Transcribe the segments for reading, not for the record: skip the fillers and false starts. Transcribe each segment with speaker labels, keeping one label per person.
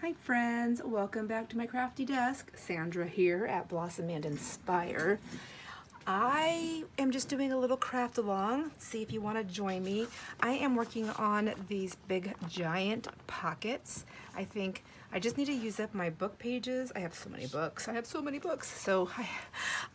Speaker 1: Hi friends, welcome back to my crafty desk. Sandra here at Blossom and Inspire. I am just doing a little craft along. See if you want to join me. I am working on these big giant pockets. I think I just need to use up my book pages. I have so many books. So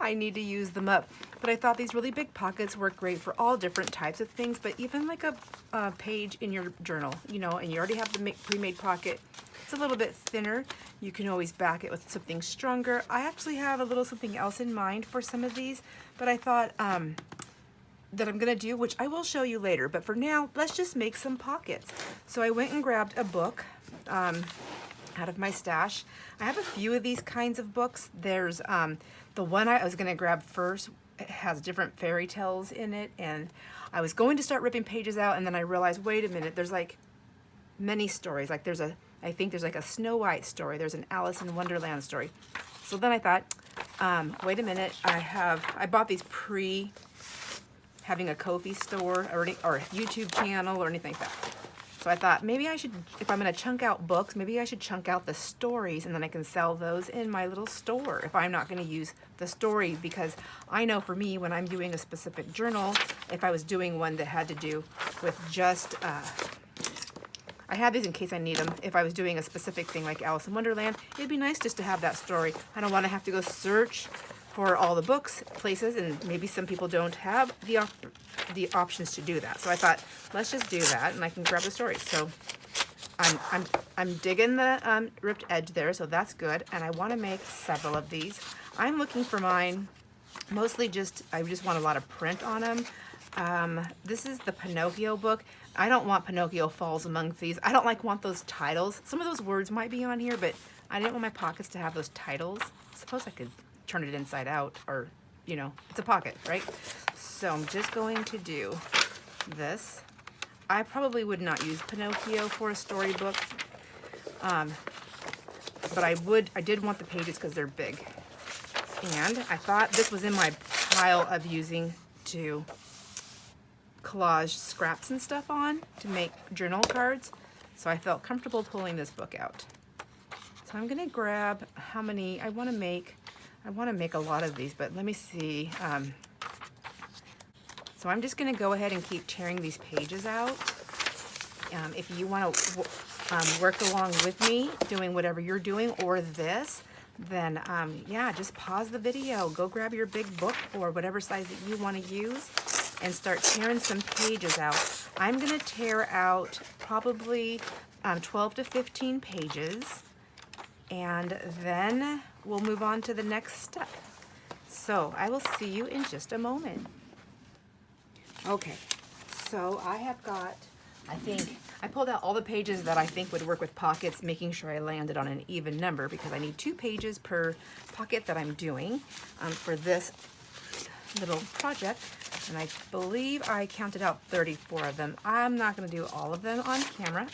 Speaker 1: I need to use them up. But I thought these really big pockets work great for all different types of things, but even like a page in your journal, you know, and you already have the pre-made pocket. It's a little bit thinner. You can always back it with something stronger. I actually have a little something else in mind for some of these, but I thought that I'm gonna do, which I will show you later, but for now, let's just make some pockets. So I went and grabbed a book out of my stash. I have a few of these kinds of books. There's the one I was gonna grab first. It has different fairy tales in it, and I was going to start ripping pages out, and then I realized, wait a minute, there's like many stories. Like I think there's like a Snow White story. There's an Alice in Wonderland story. So then I thought, wait a minute, I bought these having a Ko-fi store or a YouTube channel or anything like that. So I thought maybe I should, if I'm gonna chunk out books, maybe I should chunk out the stories and then I can sell those in my little store if I'm not gonna use the story, because I know for me, when I'm doing a specific journal, if I was doing one that had to do with just, I have these in case I need them. If I was doing a specific thing like Alice in Wonderland, it'd be nice just to have that story. I don't want to have to go search for all the books, places, and maybe some people don't have the options to do that. So I thought, let's just do that, and I can grab the story. So I'm digging the ripped edge there, so that's good. And I want to make several of these. I'm looking for mine mostly I just want a lot of print on them. This is the Pinocchio book. I don't want Pinocchio Falls Among Thieves. I don't want those titles. Some of those words might be on here, but I didn't want my pockets to have those titles. I suppose I could turn it inside out, or, you know, it's a pocket, right? So I'm just going to do this. I probably would not use Pinocchio for a storybook, but I did want the pages because they're big. And I thought this was in my pile of using to collage scraps and stuff on to make journal cards, so I felt comfortable pulling this book out. So I'm gonna grab how many I want to make. I want to make a lot of these, but let me see. So I'm just gonna go ahead and keep tearing these pages out. If you want to work along with me doing whatever you're doing or this, then yeah, just pause the video, go grab your big book or whatever size that you want to use, and start tearing some pages out. I'm gonna tear out probably 12 to 15 pages, and then we'll move on to the next step. So I will see you in just a moment. Okay, so I have got, I pulled out all the pages that I think would work with pockets, making sure I landed on an even number because I need 2 pages per pocket that I'm doing for this little project. And I believe I counted out 34 of them. I'm not gonna do all of them on camera.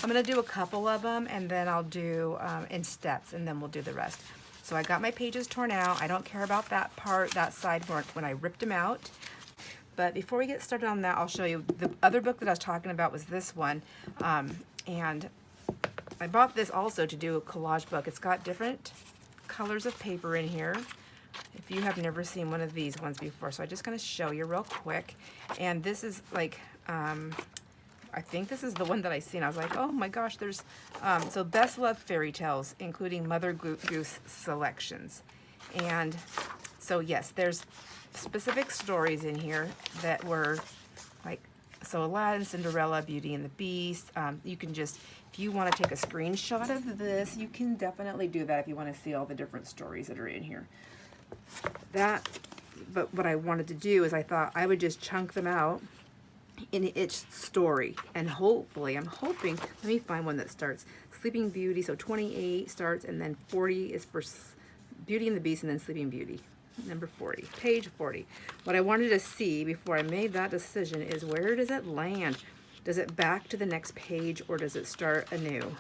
Speaker 1: I'm gonna do a couple of them, and then I'll do in steps, and then we'll do the rest. So I got my pages torn out. I don't care about that part, that side when I ripped them out. But before we get started on that, I'll show you the other book that I was talking about was this one. And I bought this also to do a collage book. It's got different colors of paper in here, if you have never seen one of these ones before. So I'm just gonna show you real quick. And this is like, I think this is the one that I seen. I was like, oh my gosh, there's, so Best Loved Fairy Tales, including Mother Goose selections. And so yes, there's specific stories in here that were like, so Aladdin, Cinderella, Beauty and the Beast. You can just, if you want to take a screenshot of this, you can definitely do that if you want to see all the different stories that are in here. But what I wanted to do is I thought I would just chunk them out in each story, and hopefully, I'm hoping, let me find one that starts Sleeping Beauty. So 28 starts, and then 40 is for Beauty and the Beast, and then Sleeping Beauty. Number 40, page 40. What I wanted to see before I made that decision is, where does it land? Does it back to the next page, or does it start anew?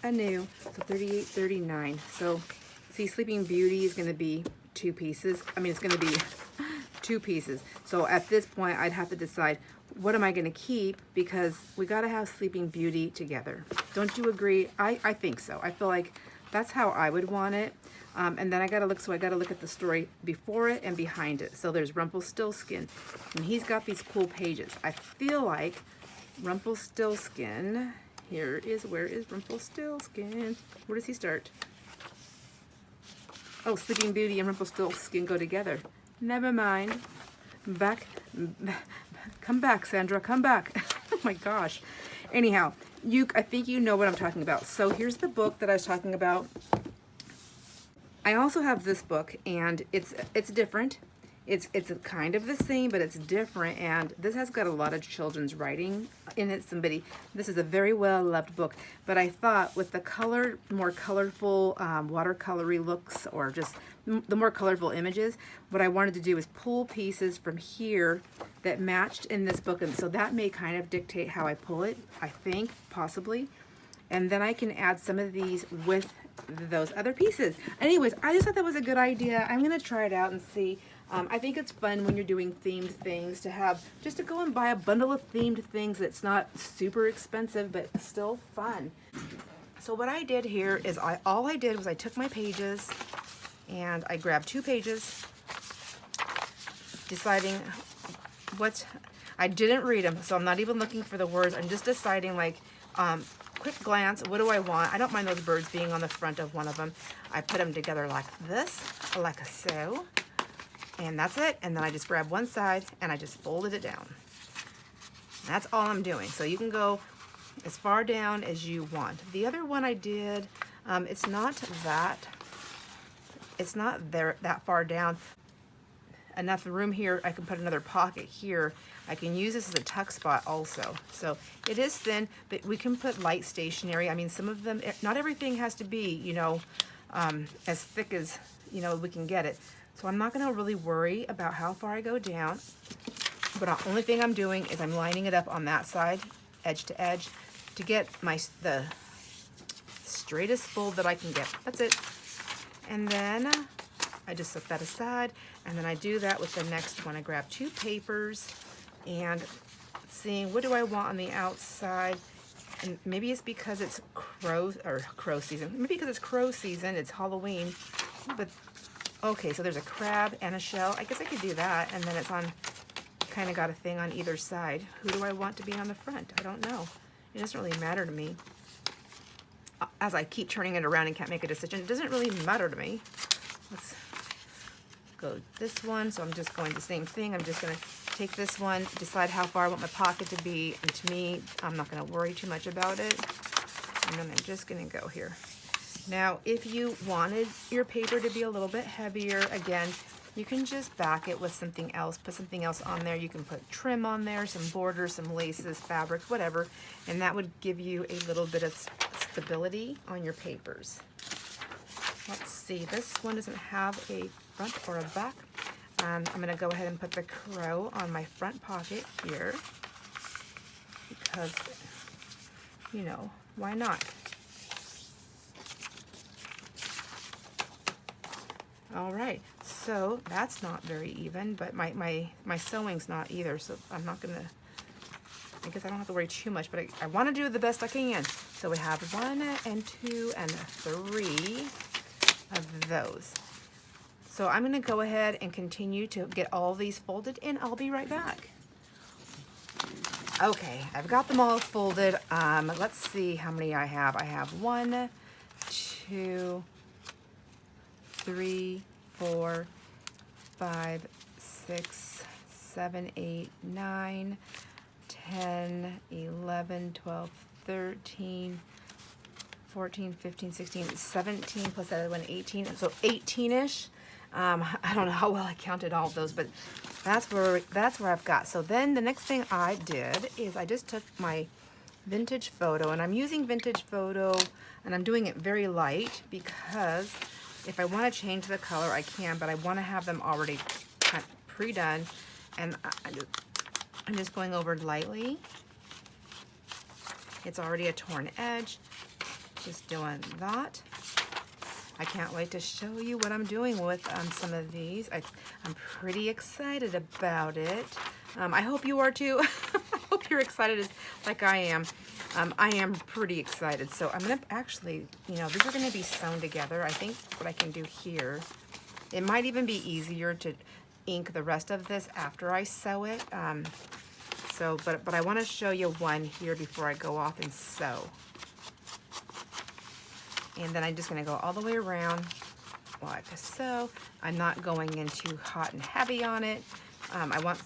Speaker 1: Anew. So 38, 39. So see, Sleeping Beauty is going to be 2 pieces. I mean, it's going to be 2 pieces. So at this point, I'd have to decide, what am I going to keep? Because we got to have Sleeping Beauty together. Don't you agree? I think so. I feel like that's how I would want it. And then I gotta look, so I gotta look at the story before it and behind it. So there's Rumpelstiltskin, and he's got these cool pages. I feel like Rumpelstiltskin, where is Rumpelstiltskin? Where does he start? Oh, Sleeping Beauty and Rumpelstiltskin go together. Never mind. Come back, Sandra, come back. Oh my gosh. Anyhow, I think you know what I'm talking about. So here's the book that I was talking about. I also have this book, and it's different. It's kind of the same, but it's different, and this has got a lot of children's writing in it. This is a very well-loved book, but I thought with the more colorful watercolory looks, or just the more colorful images, what I wanted to do is pull pieces from here that matched in this book, and so that may kind of dictate how I pull it, I think, possibly. And then I can add some of these with those other pieces. Anyways, I just thought that was a good idea. I'm gonna try it out and see. I think it's fun when you're doing themed things to go and buy a bundle of themed things that's not super expensive, but still fun. So what I did here is all I did was I took my pages and I grabbed 2 pages, deciding I didn't read them, so I'm not even looking for the words. I'm just deciding, like, quick glance, what do I want? I don't mind those birds being on the front of one of them. I put them together like this, like so, and that's it. And then I just grab one side and I just folded it down. That's all I'm doing. So you can go as far down as you want. The other one I did, it's not that far down. Enough room here, I can put another pocket here. I can use this as a tuck spot also. So it is thin, but we can put light stationery. I mean, some of them, not everything has to be, you know, as thick as, you know, we can get it. So I'm not gonna really worry about how far I go down, but the only thing I'm doing is I'm lining it up on that side, edge to edge, to get the straightest fold that I can get. That's it. And then I just set that aside, and then I do that with the next one. I grab 2 papers and seeing what do I want on the outside. And maybe it's because it's crow season. Maybe because it's crow season, it's Halloween. But okay, so there's a crab and a shell. I guess I could do that, and then it's kind of got a thing on either side. Who do I want to be on the front? I don't know. It doesn't really matter to me. As I keep turning it around and can't make a decision, it doesn't really matter to me. Let's go this one. So I'm just going the same thing. I'm just going to take this one, decide how far I want my pocket to be, and to me, I'm not going to worry too much about it. And then I'm just going to go here. Now, if you wanted your paper to be a little bit heavier, again, you can just back it with something else, put something else on there. You can put trim on there, some borders, some laces, fabric, whatever, and that would give you a little bit of stability on your papers. Let's see, this one doesn't have a front or a back. I'm gonna go ahead and put the crow on my front pocket here because, you know, why not? All right, so that's not very even, but my sewing's not either, so I'm not gonna, I guess I don't have to worry too much, but I wanna do the best I can. So we have 1 and 2 and 3 of those. So I'm gonna go ahead and continue to get all these folded, and I'll be right back. Okay, I've got them all folded. Let's see how many I have. I have 1, 2, 3, 4, 5, 6, 7, 8, 9, 10, 11, 12, 13, 14, 15, 16, 17 plus that other one, 18. So 18-ish. I don't know how well I counted all of those, but that's where I've got. So then the next thing I did is I just took my vintage photo, and I'm using vintage photo, and I'm doing it very light because if I want to change the color, I can, but I want to have them already kind of pre-done, and I'm just going over lightly. It's already a torn edge. Just doing that. I can't wait to show you what I'm doing with some of these. I'm pretty excited about it. I hope you are too. I hope you're excited like I am. I am pretty excited. So I'm gonna actually, you know, these are gonna be sewn together. I think what I can do here, it might even be easier to ink the rest of this after I sew it. But I wanna show you one here before I go off and sew. And then I'm just gonna go all the way around like so. I'm not going in too hot and heavy on it. I want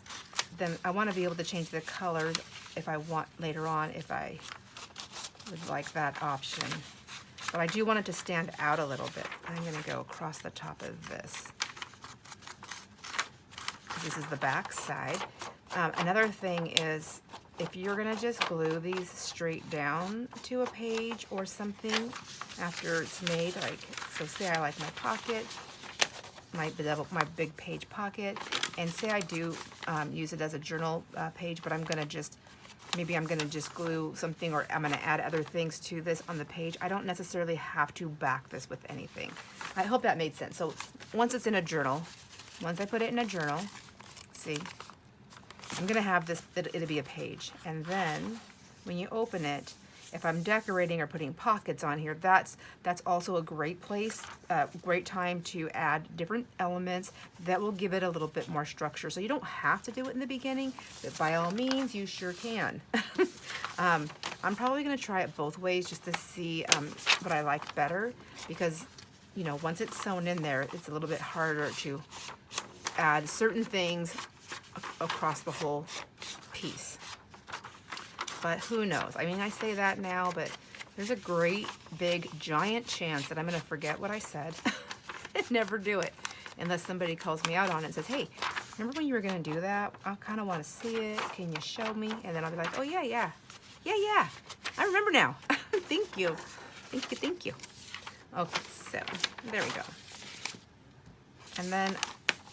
Speaker 1: to be able to change the colors if I want later on, if I would like that option. But I do want it to stand out a little bit. I'm gonna go across the top of this. This is the back side. Another thing is, if you're gonna just glue these straight down to a page or something after it's made, like, so say I like my pocket, my big page pocket, and say I do use it as a journal page, but maybe I'm gonna just glue something, or I'm gonna add other things to this on the page. I don't necessarily have to back this with anything. I hope that made sense. So once it's in a journal, once I put it in a journal, see, I'm gonna have this, it'll be a page. And then when you open it, if I'm decorating or putting pockets on here, that's also a great place, great time to add different elements that will give it a little bit more structure. So you don't have to do it in the beginning, but by all means, you sure can. I'm probably gonna try it both ways just to see what I like better, because, you know, once it's sewn in there, it's a little bit harder to add certain things across the whole piece. But who knows? I mean, I say that now, but there's a great big giant chance that I'm gonna forget what I said and never do it, unless somebody calls me out on it and says, hey, remember when you were gonna do that? I kind of want to see it. Can you show me? And then I'll be like, oh yeah, I remember now. Thank you. Okay, so there we go. And then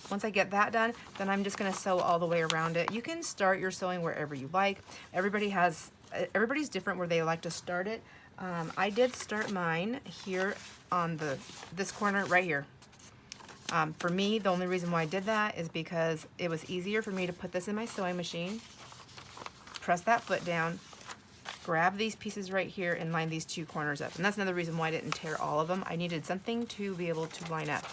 Speaker 1: once I get that done, then I'm just gonna sew all the way around it. You can start your sewing wherever you like. Everybody's different where they like to start it. I did start mine here on this corner right here. For me, the only reason why I did that is because it was easier for me to put this in my sewing machine, press that foot down, grab these pieces right here and line these two corners up. And that's another reason why I didn't tear all of them. I needed something to be able to line up.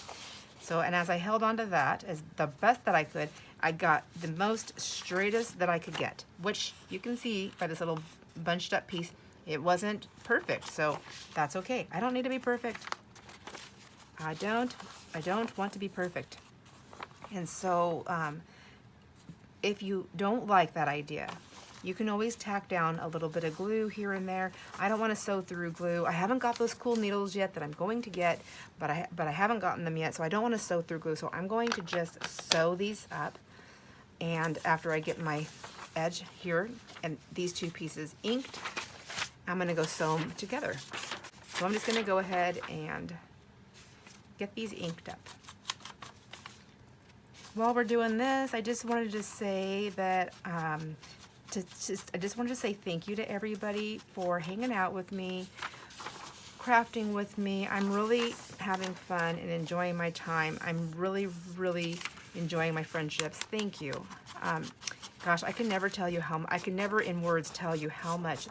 Speaker 1: So, and as I held on to that as the best that I could, I got the most straightest that I could get, which you can see by this little bunched up piece. It wasn't perfect, so that's okay. I don't need to be perfect. I don't want to be perfect. And so if you don't like that idea, you can always tack down a little bit of glue here and there. I don't want to sew through glue. I haven't got those cool needles yet that I'm going to get, but I haven't gotten them yet, so I don't want to sew through glue. So I'm going to just sew these up, and after I get my edge here and these two pieces inked, I'm going to go sew them together. So I'm just going to go ahead and get these inked up. While we're doing this, I just wanted to say that I just wanted to say thank you to everybody for hanging out with me, crafting with me. I'm really having fun and enjoying my time. I'm really enjoying my friendships. Thank you. Gosh, I can never in words tell you how much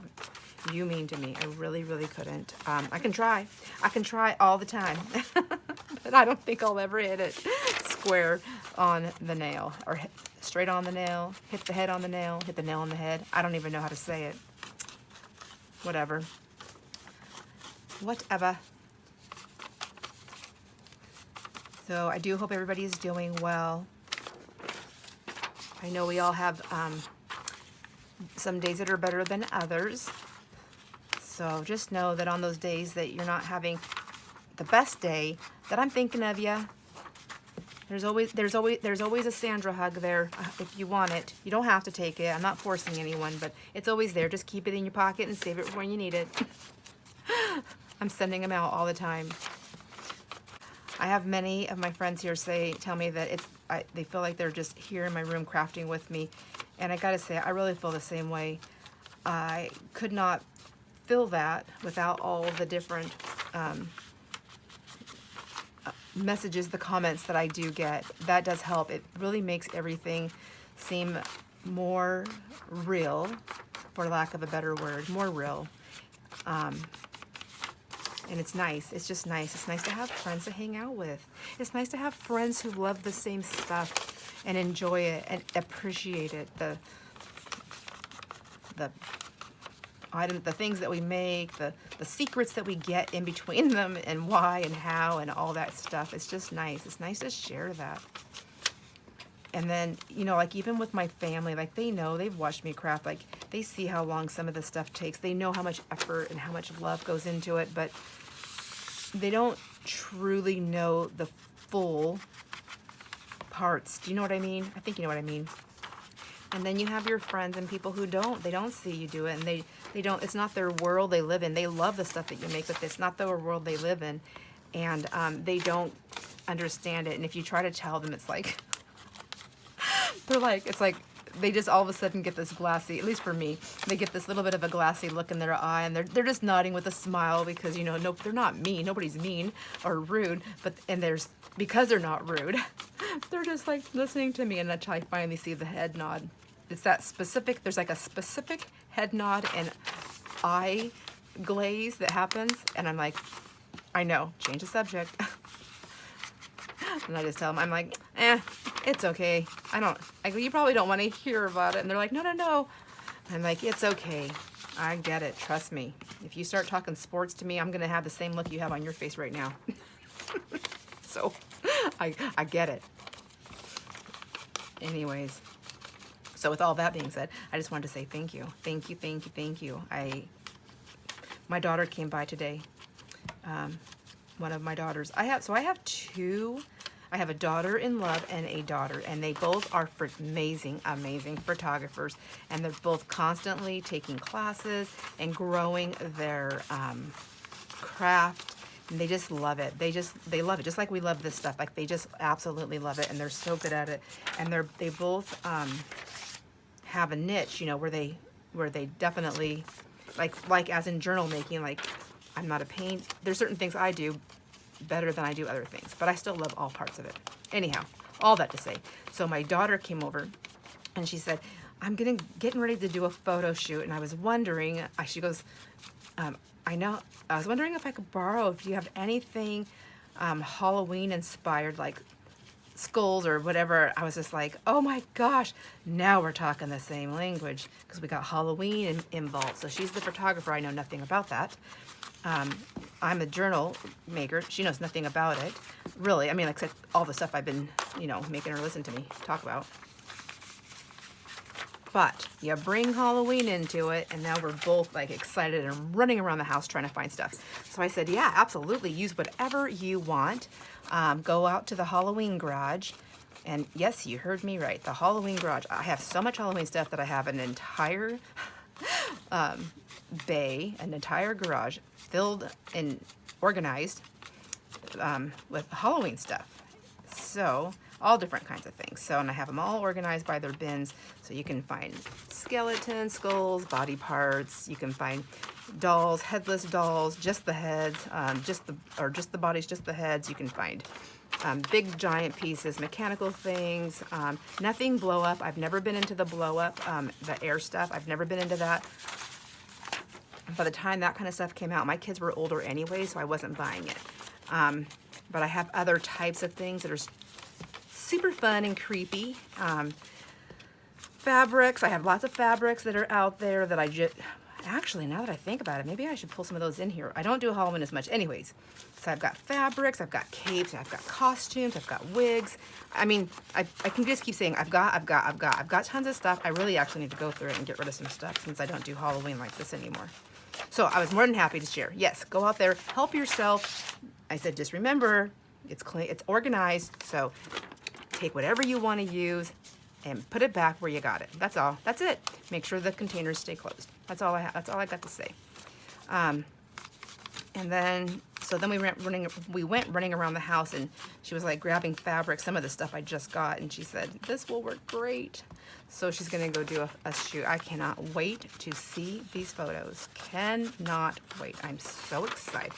Speaker 1: you mean to me. I really couldn't. I can try all the time, but I don't think I'll ever hit it square on the nail, or straight on the nail, hit the head on the nail, hit the nail on the head. I don't even know how to say it. Whatever. So I do hope everybody is doing well. I know we all have some days that are better than others. So just know that on those days that you're not having the best day, that I'm thinking of you. There's always a Sandra hug there if you want it. You don't have to take it. I'm not forcing anyone, but it's always there. Just keep it in your pocket and save it for when you need it. I'm sending them out all the time. I have many of my friends here tell me that they feel like they're just here in my room crafting with me, and I gotta say, I really feel the same way. I could not feel that without all the different messages, the comments that I do get. That does help. It really makes everything seem more real for lack of a better word, more real. And it's nice. It's just nice. It's nice to have friends to hang out with. It's nice to have friends who love the same stuff and enjoy it and appreciate it. The things that we make, the secrets that we get in between them, and why and how and all that stuff. It's just nice. It's nice to share that. And then, you know, like even with my family, like they know, they've watched me craft, like they see how long some of the stuff takes. They know how much effort and how much love goes into it, but they don't truly know the full parts. Do you know what I mean? I think you know what I mean. And then you have your friends and people who they don't see you do it, and they don't, it's not their world they live in. They love the stuff that you make, but it's not the world they live in. And they don't understand it. And if you try to tell them, it's like, it's like they just all of a sudden get this glassy, at least for me, they get this little bit of a glassy look in their eye, and they're just nodding with a smile because, you know, no, they're not mean. Nobody's mean or rude, because they're not rude, they're just like listening to me, and until I finally see the head nod. It's that specific, there's like a specific head nod and eye glaze that happens, and I'm like, I know, change the subject. And I just tell them, I'm like, it's okay. You probably don't want to hear about it. And they're like, no. I'm like, it's okay. I get it. Trust me. If you start talking sports to me, I'm going to have the same look you have on your face right now. So I get it. Anyways, so with all that being said, I just wanted to say thank you. Thank you. My daughter came by today. One of my daughters. I have two. I have a daughter-in-law and a daughter, and they both are amazing photographers, and they're both constantly taking classes and growing their craft, and they just love it. They love it, just like we love this stuff. Like, they just absolutely love it, and they're so good at it. And they both have a niche, you know, where they definitely, like as in journal making, like, I'm not a paint. There's certain things I do better than I do other things, but I still love all parts of it. Anyhow, all that to say, so my daughter came over and she said, I'm getting ready to do a photo shoot, and I was wondering, she goes, I was wondering if I could borrow, if you have anything Halloween inspired, like skulls or whatever. I was just like, oh my gosh, now we're talking the same language, because we got Halloween involved. So she's the photographer. I know nothing about that. I'm a journal maker. She knows nothing about it, really. I mean, except all the stuff I've been, you know, making her listen to me talk about. But you bring Halloween into it, and now we're both like excited and running around the house trying to find stuff. So I said, yeah, absolutely. Use whatever you want. Go out to the Halloween garage. And yes, you heard me right. The Halloween garage. I have so much Halloween stuff that I have an entire bay, an entire garage filled and organized with Halloween stuff. So all different kinds of things. So, and I have them all organized by their bins, so you can find skeletons, skulls, body parts. You can find dolls, headless dolls, just the heads, just the bodies, just the heads. You can find big giant pieces, mechanical things, nothing blow up. I've never been into the blow up, the air stuff. I've never been into that. By the time that kind of stuff came out, my kids were older anyway, so I wasn't buying it. But I have other types of things that are super fun and creepy. Fabrics, I have lots of fabrics that are out there that I just, actually, now that I think about it, maybe I should pull some of those in here. I don't do Halloween as much anyways. So I've got fabrics, I've got capes, I've got costumes, I've got wigs. I mean, I can just keep saying I've got tons of stuff. I really actually need to go through it and get rid of some stuff since I don't do Halloween like this anymore. So I was more than happy to share. Yes, go out there, help yourself. I said, just remember, it's clean, it's organized, so take whatever you want to use and put it back where you got it. That's all. That's it. Make sure the containers stay closed. That's all I have. That's all I got to say. And then, so then we went running around the house, and she was like grabbing fabric, some of the stuff I just got, and she said, this will work great. So she's going to go do a shoot. I cannot wait to see these photos. Cannot wait. I'm so excited.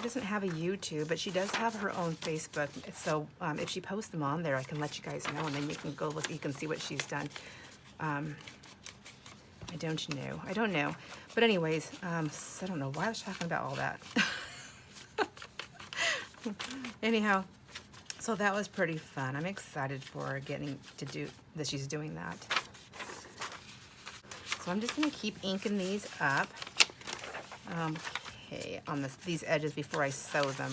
Speaker 1: doesn't have a YouTube, but she does have her own Facebook. So if she posts them on there, I can let you guys know, and then you can go look. You can see what she's done. I don't know. But anyways, so I don't know why I was talking about all that. Anyhow, so that was pretty fun. I'm excited for her getting to do that. She's doing that. So I'm just going to keep inking these up. Okay, on these edges before I sew them.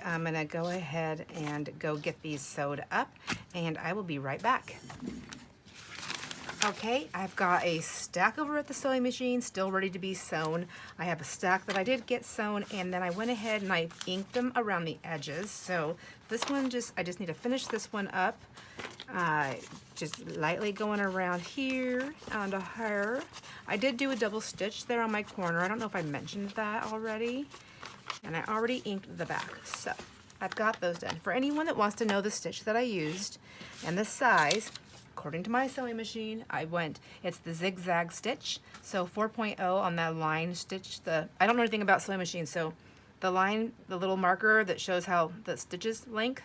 Speaker 1: I'm going to go ahead and go get these sewed up, and I will be right back. Okay, I've got a stack over at the sewing machine, still ready to be sewn. I have a stack that I did get sewn, and then I went ahead and I inked them around the edges. So this one I just need to finish this one up. Just lightly going around here onto her. I did do a double stitch there on my corner. I don't know if I mentioned that already. And I already inked the back. So I've got those done. For anyone that wants to know the stitch that I used and the size, according to my sewing machine, it's the zigzag stitch. So 4.0 on that line stitch. I don't know anything about sewing machines, so the line, the little marker that shows how the stitches length,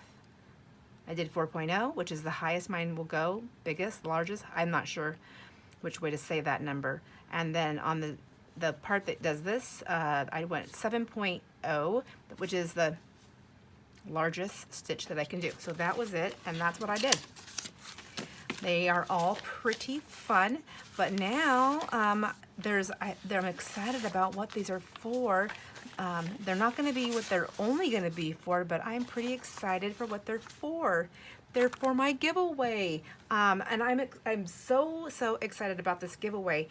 Speaker 1: I did 4.0, which is the highest mine will go, biggest, largest. I'm not sure which way to say that number. And then on the part that does this, I went 7.0, which is the largest stitch that I can do. So that was it, and that's what I did. They are all pretty fun, but now I'm excited about what these are for. They're not going to be what they're only going to be for, but I'm pretty excited for what they're for. They're for my giveaway, and I'm so excited about this giveaway.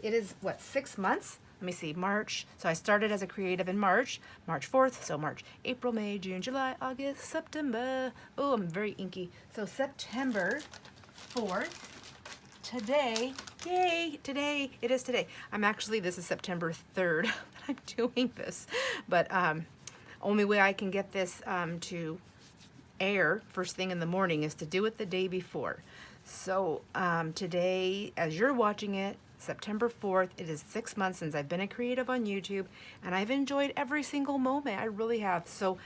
Speaker 1: It is what, 6 months? Let me see, March. So I started as a creative in March 4th. So March, April, May, June, July, August, September. Oh, I'm very inky. So September 4th, today, yay, today, it is today. This is September 3rd that I'm doing this. But only way I can get this to air first thing in the morning is to do it the day before. So today, as you're watching it, September 4th, it is 6 months since I've been a creative on YouTube, and I've enjoyed every single moment. I really have. So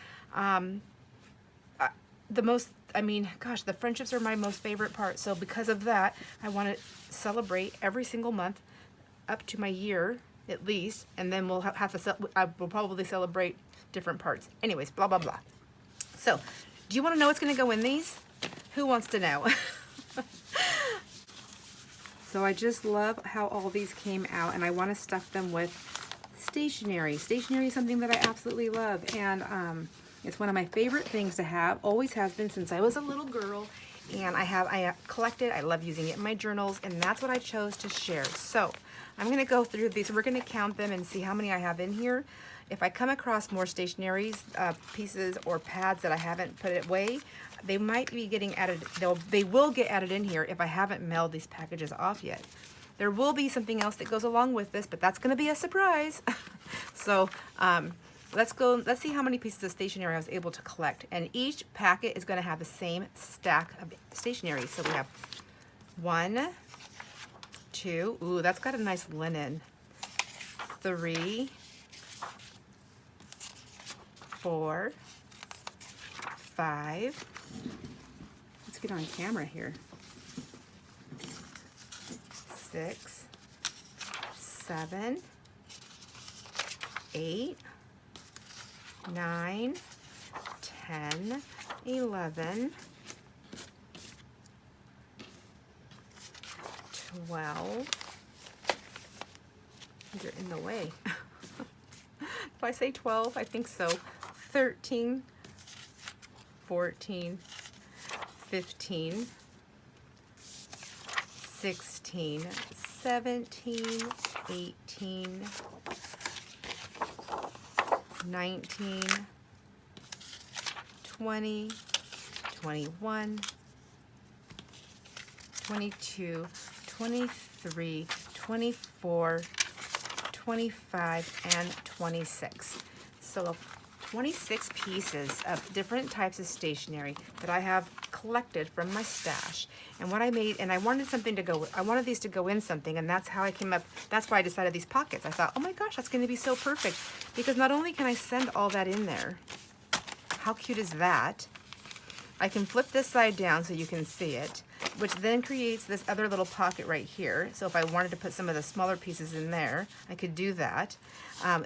Speaker 1: the friendships are my most favorite part. So because of that, I want to celebrate every single month up to my year at least, and then we'll we'll probably celebrate different parts. Anyways, blah, blah, blah. So do you want to know what's going to go in these? Who wants to know? So I just love how all these came out, and I want to stuff them with stationery. Stationery is something that I absolutely love, and it's one of my favorite things to have. Always has been since I was a little girl, and I collect it. I love using it in my journals, and that's what I chose to share. So I'm going to go through these. We're going to count them and see how many I have in here. If I come across more stationery pieces or pads that I haven't put away, they might be getting added. They will get added in here if I haven't mailed these packages off yet. There will be something else that goes along with this, but that's going to be a surprise. So let's see how many pieces of stationery I was able to collect. And each packet is going to have the same stack of stationery. So we have 1, 2. Ooh, that's got a nice linen. 3, 4, 5. Let's get on camera here. 6, 7, 8, 9, 10, 11, 12. These are in the way. Did I say 12? I think so. 13, 14, 15, 16, 17, 18, 19, 20, 21, 22, 23, 24, 25, and 26. So 26 pieces of different types of stationery that I have collected from my stash. And what I made, and I wanted something to go, I wanted these to go in something, and that's how I came up, that's why I decided these pockets. I thought, oh my gosh, that's gonna be so perfect, because not only can I send all that in there, how cute is that? I can flip this side down so you can see it, which then creates this other little pocket right here. So if I wanted to put some of the smaller pieces in there, I could do that.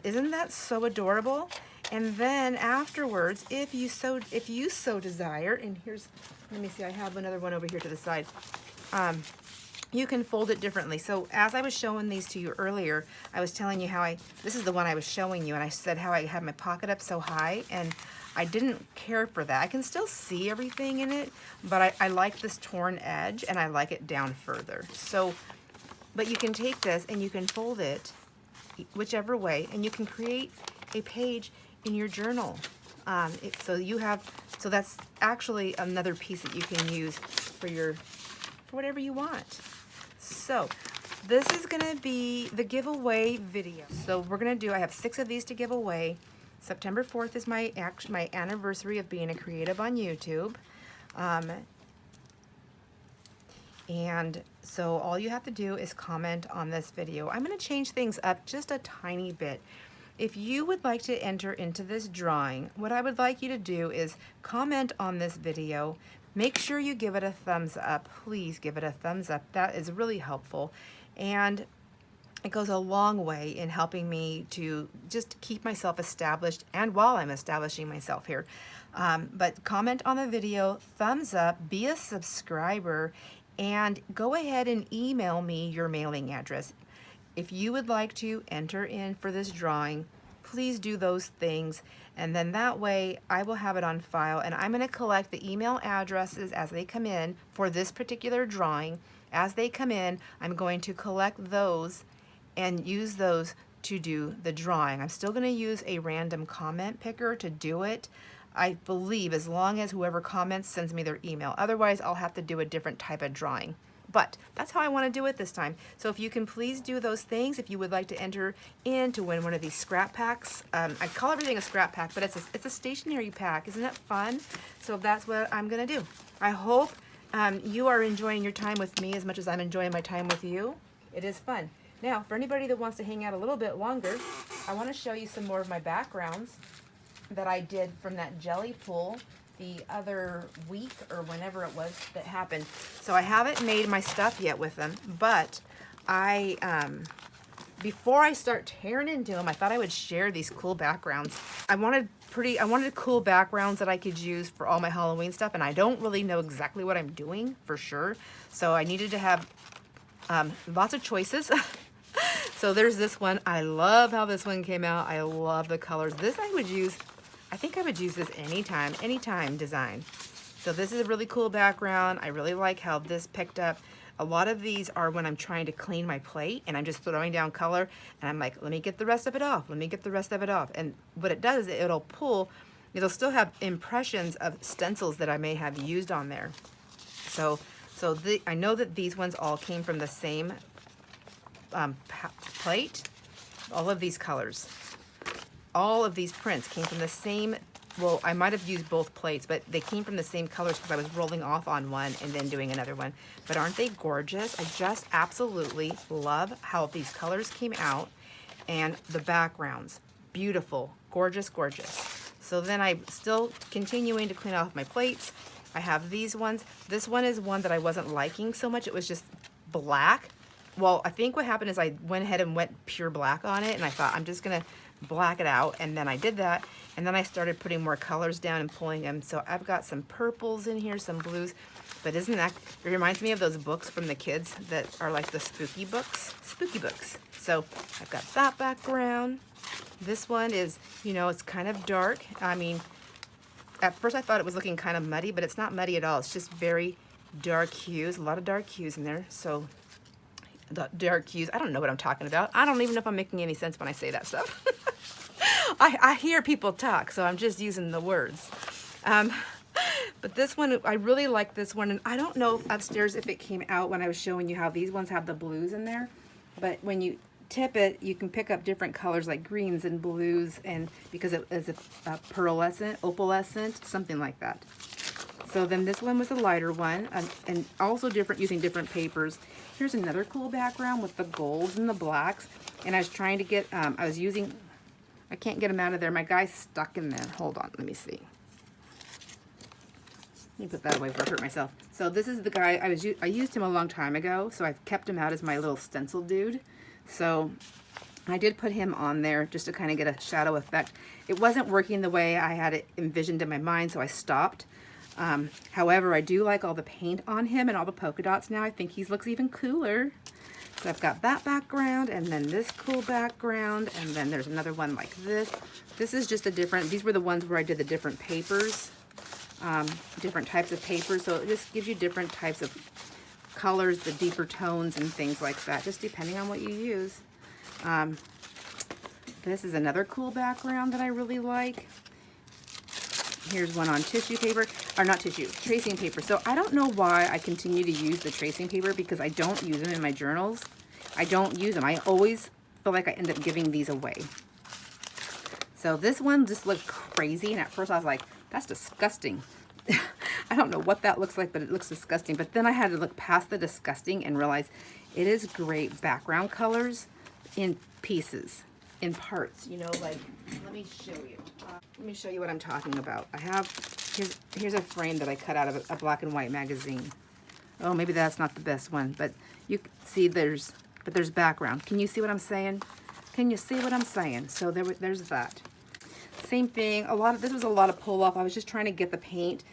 Speaker 1: Isn't that so adorable? And then afterwards, if you so desire, and here's, let me see, I have another one over here to the side. You can fold it differently. So as I was showing these to you earlier, I was telling you how this is the one I was showing you, and I said how I have my pocket up so high, and I didn't care for that. I can still see everything in it, but I like this torn edge, and I like it down further. So, but you can take this and you can fold it whichever way, and you can create a page in your journal. So that's actually another piece that you can use for whatever you want. So this is gonna be the giveaway video. So we're gonna do, I have 6 of these to give away. September 4th is my anniversary of being a creative on YouTube. And so all you have to do is comment on this video. I'm gonna change things up just a tiny bit. If you would like to enter into this drawing, what I would like you to do is comment on this video. Make sure you give it a thumbs up. Please give it a thumbs up. That is really helpful. And it goes a long way in helping me to just keep myself established, and while I'm establishing myself here. But comment on the video, thumbs up, be a subscriber, and go ahead and email me your mailing address. If you would like to enter in for this drawing, please do those things, and then that way I will have it on file, and I'm going to collect the email addresses as they come in for this particular drawing. As they come in, I'm going to collect those and use those to do the drawing. I'm still going to use a random comment picker to do it, I believe, as long as whoever comments sends me their email. Otherwise, I'll have to do a different type of drawing. But that's how I want to do it this time. So if you can please do those things, if you would like to enter in to win one of these scrap packs. I call everything a scrap pack, but it's a stationery pack. Isn't it fun? So that's what I'm going to do. I hope you are enjoying your time with me as much as I'm enjoying my time with you. It is fun. Now, for anybody that wants to hang out a little bit longer, I want to show you some more of my backgrounds that I did from that jelly pool the other week or whenever it was that happened. So I haven't made my stuff yet with them, but before I start tearing into them, I thought I would share these cool backgrounds. I wanted cool backgrounds that I could use for all my Halloween stuff, and I don't really know exactly what I'm doing for sure. So I needed to have lots of choices. So there's this one. I love how this one came out. I love the colors. This I think I would use this anytime design. So this is a really cool background. I really like how this picked up. A lot of these are when I'm trying to clean my plate and I'm just throwing down color and I'm like, let me get the rest of it off. Let me get the rest of it off. And what it does, it'll it'll still have impressions of stencils that I may have used on there. So I know that these ones all came from the same plate. All of these colors. All of these prints came from the same, well, I might have used both plates, but they came from the same colors because I was rolling off on one and then doing another one. But aren't they gorgeous? I just absolutely love how these colors came out, and the backgrounds. Beautiful, gorgeous, gorgeous. So then I'm still continuing to clean off my plates. I have these ones. This one is one that I wasn't liking so much. It was just black. Well, I think what happened is I went ahead and went pure black on it, and I thought I'm just gonna black it out, and then I did that, and then I started putting more colors down and pulling them. So I've got some purples in here, some blues, but isn't that, it reminds me of those books from the kids that are like the spooky books. So I've got that background. This one is, it's kind of dark. I mean, at first I thought it was looking kind of muddy, but it's not muddy at all. It's just very dark hues, a lot of dark hues in there. So the dark hues, I don't know what I'm talking about. I don't even know if I'm making any sense when I say that stuff. I hear people talk, so I'm just using the words. But this one, I really like this one, and I don't know upstairs if it came out when I was showing you how these ones have the blues in there, but when you tip it, you can pick up different colors like greens and blues, and because it is a pearlescent, opalescent, something like that. So then this one was a lighter one, and also different, using different papers. Here's another cool background with the golds and the blacks. And I was trying to get, I was using, I can't get them out of there. My guy's stuck in there. Hold on, let me see. Let me put that away before I hurt myself. So this is the guy, I used him a long time ago, so I've kept him out as my little stencil dude. So I did put him on there just to kind of get a shadow effect. It wasn't working the way I had it envisioned in my mind, so I stopped. However, I do like all the paint on him and all the polka dots now. I think he looks even cooler. So I've got that background, and then this cool background, and then there's another one like this. This is just a different, these were the ones where I did the different papers, different types of papers. So it just gives you different types of colors, the deeper tones and things like that, just depending on what you use. This is another cool background that I really like. Here's one on tissue paper, or not tissue, tracing paper. So I don't know why I continue to use the tracing paper, because I don't use them in my journals. I don't use them. I always feel like I end up giving these away. So this one just looked crazy, and at first I was like, that's disgusting. I don't know what that looks like, but it looks disgusting. But then I had to look past the disgusting and realize it is great background colors in pieces, in parts, you know, like, let me show you. Let me show you what I'm talking about. I have, here's a frame that I cut out of a black and white magazine. Oh, maybe that's not the best one, but you see there's background. Can you see what I'm saying? Can you see what I'm saying? So there's that. Same thing, this was a lot of pull off. I was just trying to get the paint.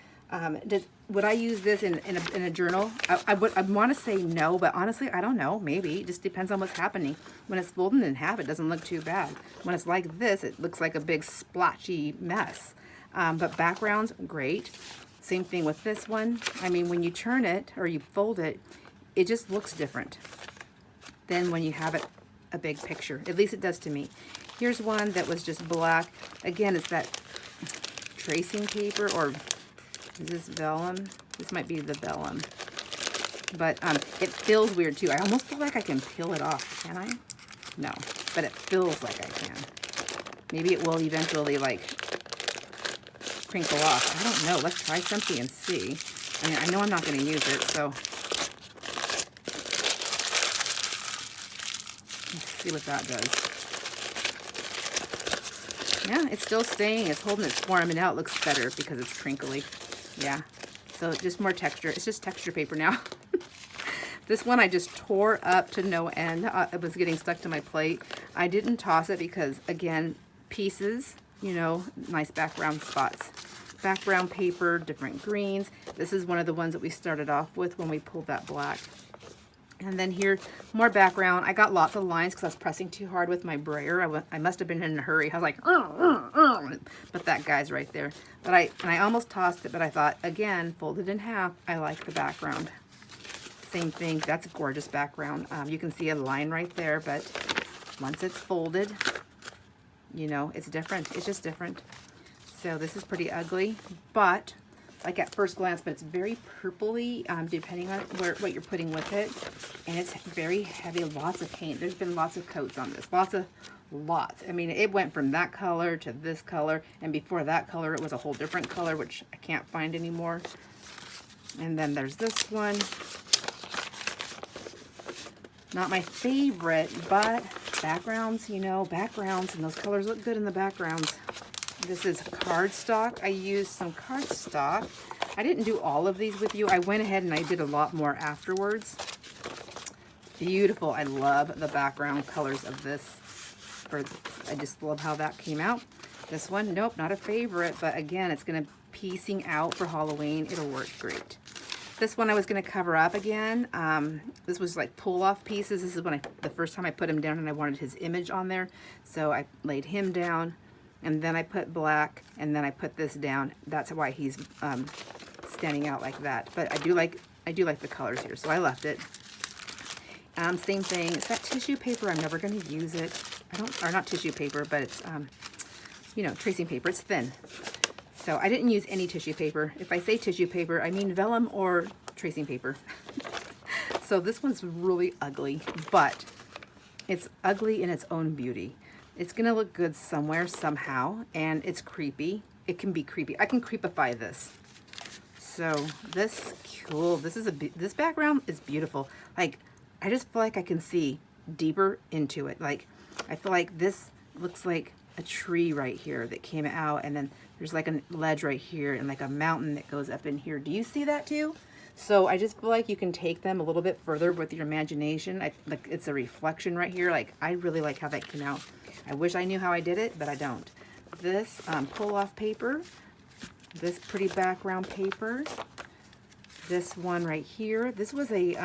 Speaker 1: Would I use this in a journal? I want to say no, but honestly, I don't know. Maybe. It just depends on what's happening. When it's folded in half, it doesn't look too bad. When it's like this, it looks like a big splotchy mess. But backgrounds, great. Same thing with this one. I mean, when you turn it or you fold it, it just looks different than when you have it a big picture. At least it does to me. Here's one that was just black. Again, it's that tracing paper, or is this vellum? This might be the vellum. But it feels weird too. I almost feel like I can peel it off. Can I? No. But it feels like I can. Maybe it will eventually like crinkle off. I don't know. Let's try something and see. I mean, I know I'm not going to use it, so let's see what that does. Yeah, it's still staying. It's holding its form, and now it looks better because it's crinkly. Yeah, so just more texture. It's just texture paper now. This one I just tore up to no end. It was getting stuck to my plate. I didn't toss it because, again, pieces, you know, nice background spots. Background paper, different greens. This is one of the ones that we started off with when we pulled that black. And then here, more background. I got lots of lines because I was pressing too hard with my brayer. I must have been in a hurry. I was like, but that guy's right there. But I almost tossed it, but I thought, again, folded in half, I like the background. Same thing, that's a gorgeous background. You can see a line right there, but once it's folded, you know, it's different. It's just different. So this is pretty ugly, but like at first glance, but it's very purpley, depending on what you're putting with it. And it's very heavy, lots of paint. There's been lots of coats on this, lots. I mean, it went from that color to this color, and before that color, it was a whole different color, which I can't find anymore. And then there's this one. Not my favorite, but backgrounds, you know, backgrounds, and those colors look good in the backgrounds. This is cardstock. I used some cardstock. I didn't do all of these with you. I went ahead and I did a lot more afterwards. Beautiful. I love the background colors of this. I just love how that came out. This one, nope, not a favorite, but again, it's going to piecing out for Halloween. It'll work great. This one I was going to cover up again. This was like pull-off pieces. This is when the first time I put him down and I wanted his image on there. So I laid him down, and then I put black, and then I put this down. That's why he's standing out like that. But I do like the colors here, so I left it. Same thing. It's that tissue paper. I'm never going to use it. Or not tissue paper, but it's you know, tracing paper. It's thin. So I didn't use any tissue paper. If I say tissue paper, I mean vellum or tracing paper. So this one's really ugly, but it's ugly in its own beauty. It's gonna look good somewhere, somehow, and it's creepy. It can be creepy. I can creepify this. So this cool. This background is beautiful. Like, I just feel like I can see deeper into it. Like, I feel like this looks like a tree right here that came out, and then there's like a ledge right here and like a mountain that goes up in here. Do you see that too? So I just feel like you can take them a little bit further with your imagination. Like, it's a reflection right here. Like, I really like how that came out. I wish I knew how I did it, but I don't. This pull-off paper, this pretty background paper, this one right here. This was a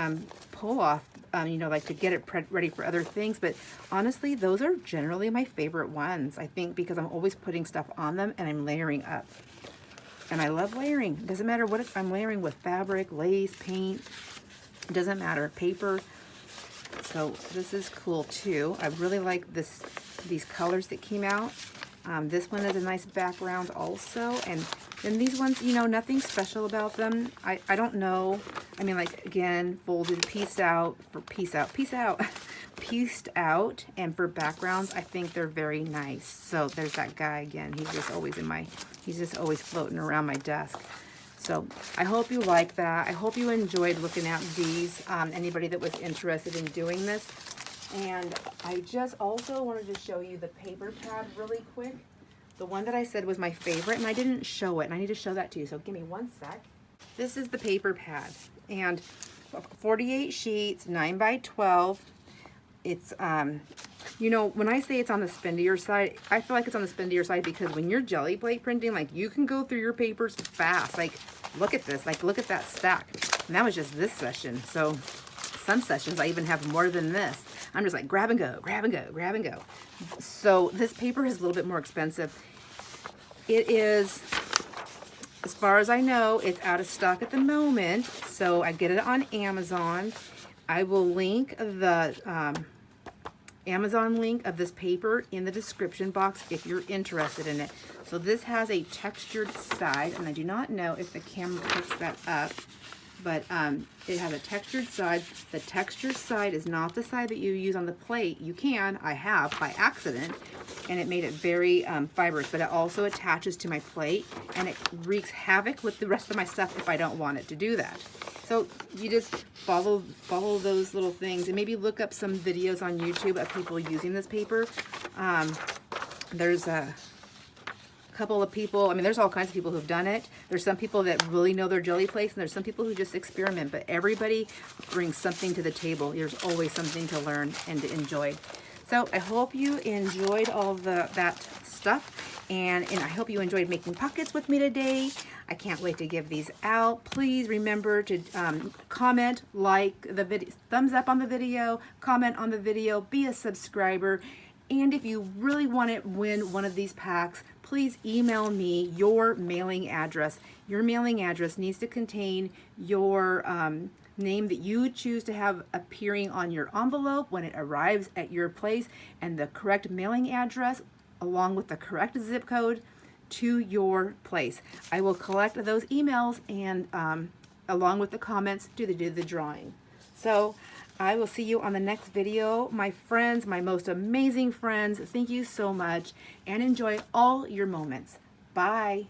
Speaker 1: pull-off, you know, like to get it ready for other things. But honestly, those are generally my favorite ones, I think, because I'm always putting stuff on them and I'm layering up. And I love layering. It doesn't matter what I'm layering with: fabric, lace, paint. It doesn't matter. Paper. So this is cool too. I really like these colors that came out. This one is a nice background also. And then these ones, you know, nothing special about them. I don't know. I mean, like, again, folded, pieced out, pieced out. And for backgrounds, I think they're very nice. So there's that guy again. He's just always floating around my desk. So I hope you like that. I hope you enjoyed looking at these, anybody that was interested in doing this. And I just also wanted to show you the paper pad really quick. The one that I said was my favorite, and I didn't show it, and I need to show that to you. So give me one sec. This is the paper pad, and 48 sheets, 9 by 12. It's, you know, when I say it's on the spendier side, I feel like it's on the spendier side because when you're jelly plate printing, like, you can go through your papers fast. Like, look at this. Like, look at that stack. And that was just this session. So some sessions I even have more than this. I'm just like, grab and go, grab and go, grab and go. So this paper is a little bit more expensive. It is, as far as I know, it's out of stock at the moment. So I get it on Amazon. I will link the Amazon link of this paper in the description box if you're interested in it. So this has a textured side, and I do not know if the camera picks that up, but it has a textured side. The textured side is not the side that you use on the plate. You can, I have by accident, and it made it very fibrous, but it also attaches to my plate, and it wreaks havoc with the rest of my stuff if I don't want it to do that. So you just follow those little things, and maybe look up some videos on YouTube of people using this paper. There's a couple of people, I mean, there's all kinds of people who've done it. There's some people that really know their jelly plates, and there's some people who just experiment, but everybody brings something to the table. There's always something to learn and to enjoy. So I hope you enjoyed all that stuff, and I hope you enjoyed making pockets with me today. I can't wait to give these out. Please remember to comment, like the video, thumbs up on the video, comment on the video, be a subscriber. And if you really want to win one of these packs, please email me your mailing address. Your mailing address needs to contain your name that you choose to have appearing on your envelope when it arrives at your place, and the correct mailing address along with the correct zip code to your place. I will collect those emails and along with the comments do the drawing. So I will see you on the next video. My friends, my most amazing friends, thank you so much, and enjoy all your moments. Bye.